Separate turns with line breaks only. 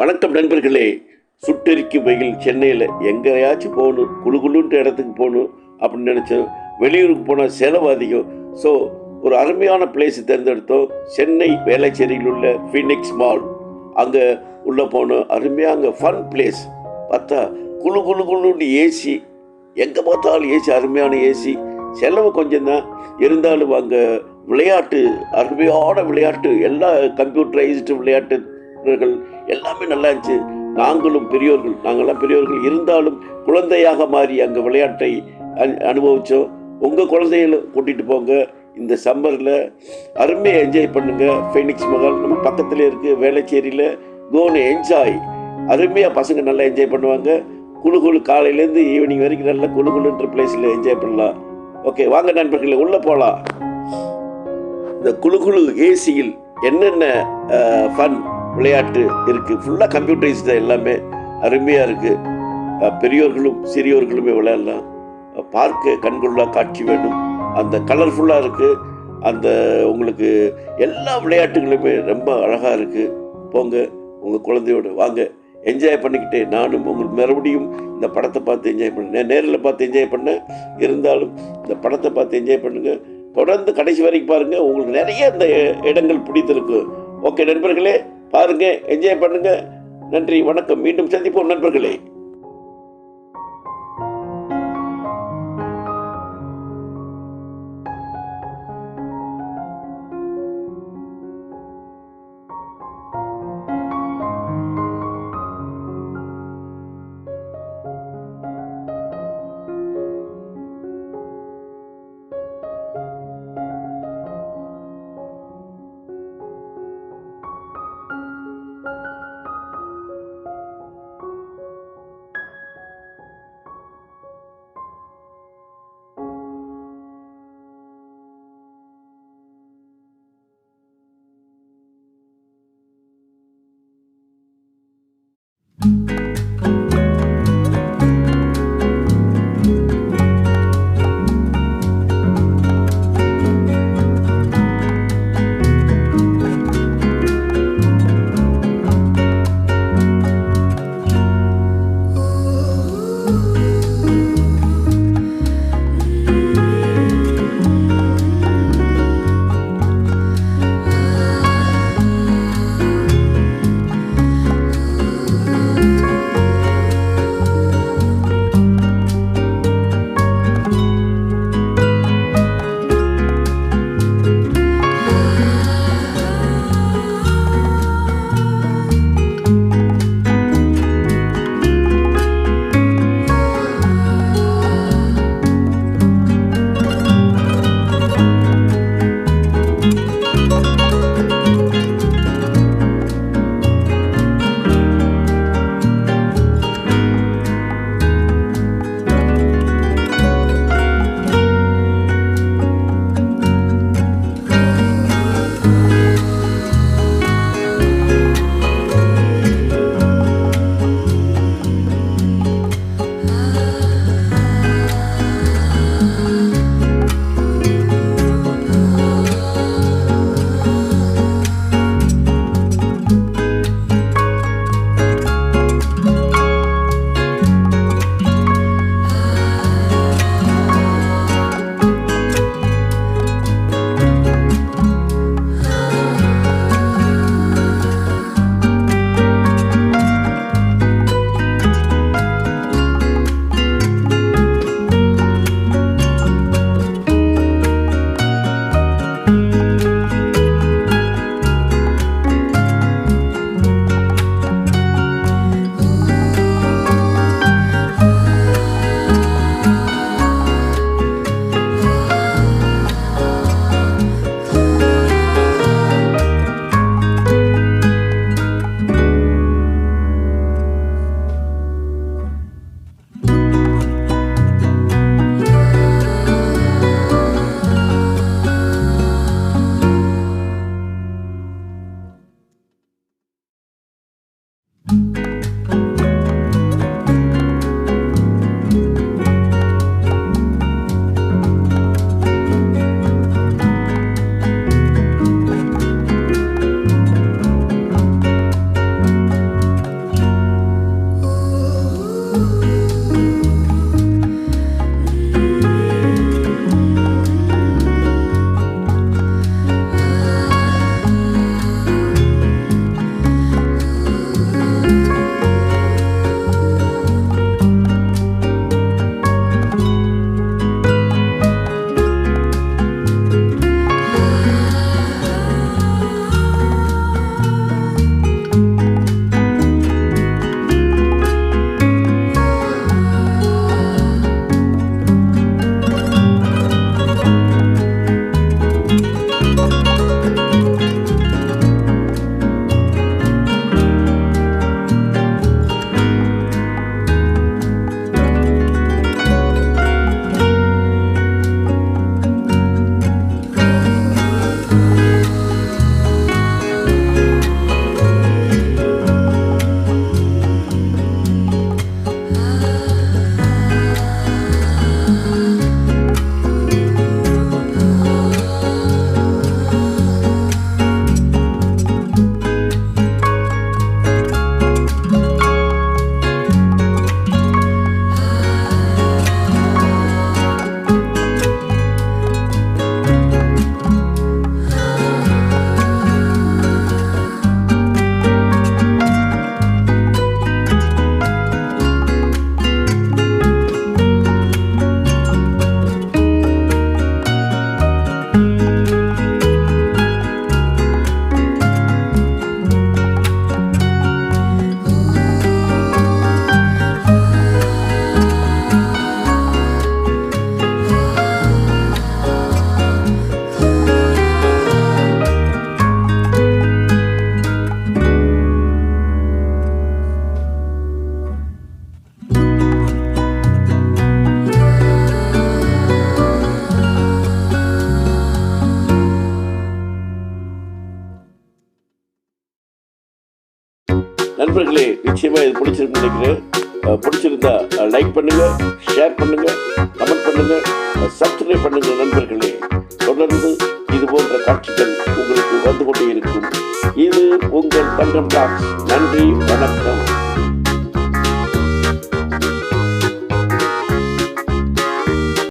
வணக்கம் நண்பர்களே. சுட்டெரிக்கும் வெயில் சென்னையில் எங்கேயாச்சும் போகணும், குளுகுளுன்ற இடத்துக்கு போகணும் அப்படின்னு நினச்சோம். வெளியூருக்கு போனால் செலவு அதிகம். ஸோ ஒரு அருமையான பிளேஸ் தேர்ந்தெடுத்தோம். சென்னை வேளச்சேரியில் உள்ள ஃபீனிக்ஸ் மால். அங்கே உள்ளே போனோம். அருமையாக அங்கே ஃபன் பிளேஸ். பார்த்தா குளு குளு குளுன்னு ஏசி, எங்கே பார்த்தாலும் ஏசி, அருமையான ஏசி. செலவு கொஞ்சம் தான் இருந்தாலும் அங்கே விளையாட்டு, அருமையான விளையாட்டு, எல்லா கம்ப்யூட்டரைஸ்டு விளையாட்டுகள் எல்லாமே நல்லா இருந்துச்சு. நாங்கள்லாம் பெரியோர்கள் இருந்தாலும் குழந்தையாக மாறி அங்கே விளையாட்டை அனுபவித்தோம். உங்கள் குழந்தைகளை கூட்டிகிட்டு போங்க. இந்த சம்மரில் அருமையாக என்ஜாய் பண்ணுங்கள். ஃபீனிக்ஸ் மகால் நம்ம பக்கத்தில் இருக்குது, வேளச்சேரியில். Cone enjoy. அருமையாக பசங்க நல்லா என்ஜாய் பண்ணுவாங்க. குழு காலையிலேருந்து ஈவினிங் வரைக்கும் நல்லா குழுன்ற பிளேஸில் என்ஜாய் பண்ணலாம். ஓகே, வாங்க நண்பர்களே, உள்ளே போகலாம். இந்த குழு ஏசியில் என்னென்ன ஃபன் விளையாட்டு இருக்குது, ஃபுல்லாக கம்ப்யூட்டரைஸ் தான், எல்லாமே அருமையாக இருக்குது. பெரியோர்களும் சிறியோர்களுமே விளையாடலாம். பார்க்க கண்கொள்ளா காட்சி வேணும். அந்த கலர்ஃபுல்லாக இருக்குது. அந்த உங்களுக்கு எல்லா விளையாட்டுகளுமே ரொம்ப அழகாக இருக்குது. போங்க உங்கள் குழந்தையோடு வாங்க, என்ஜாய் பண்ணிக்கிட்டே. நானும் உங்களுக்கு மறுபடியும் இந்த படத்தை பார்த்து என்ஜாய் பண்ணேன். நேரில் பார்த்து என்ஜாய் பண்ணேன். இருந்தாலும் இந்த படத்தை பார்த்து என்ஜாய் பண்ணுங்கள். தொடர்ந்து கடைசி வரைக்கும் பாருங்கள். உங்களுக்கு நிறைய இந்த இடங்கள் பிடித்திருக்கும். ஓகே நண்பர்களே, பாருங்கள், என்ஜாய் பண்ணுங்கள். நன்றி, வணக்கம். மீண்டும் சந்திப்போம் நண்பர்களே. நண்பர்களே, நிச்சயமாக இது பிடிச்சிருக்குன்னு நினைக்கிறேன். பிடிச்சிருந்தா லைக் பண்ணுங்க, ஷேர் பண்ணுங்க, கமெண்ட் பண்ணுங்க, சப்ஸ்கிரைப் பண்ணுங்க. நண்பர்களே, தொடர்ந்து இது போன்ற காட்சிகள் உங்களுக்கு வந்து கொண்டே இருக்கும். இது உங்கள் தங்கம் டாக்ஸ். நன்றி, வணக்கம்.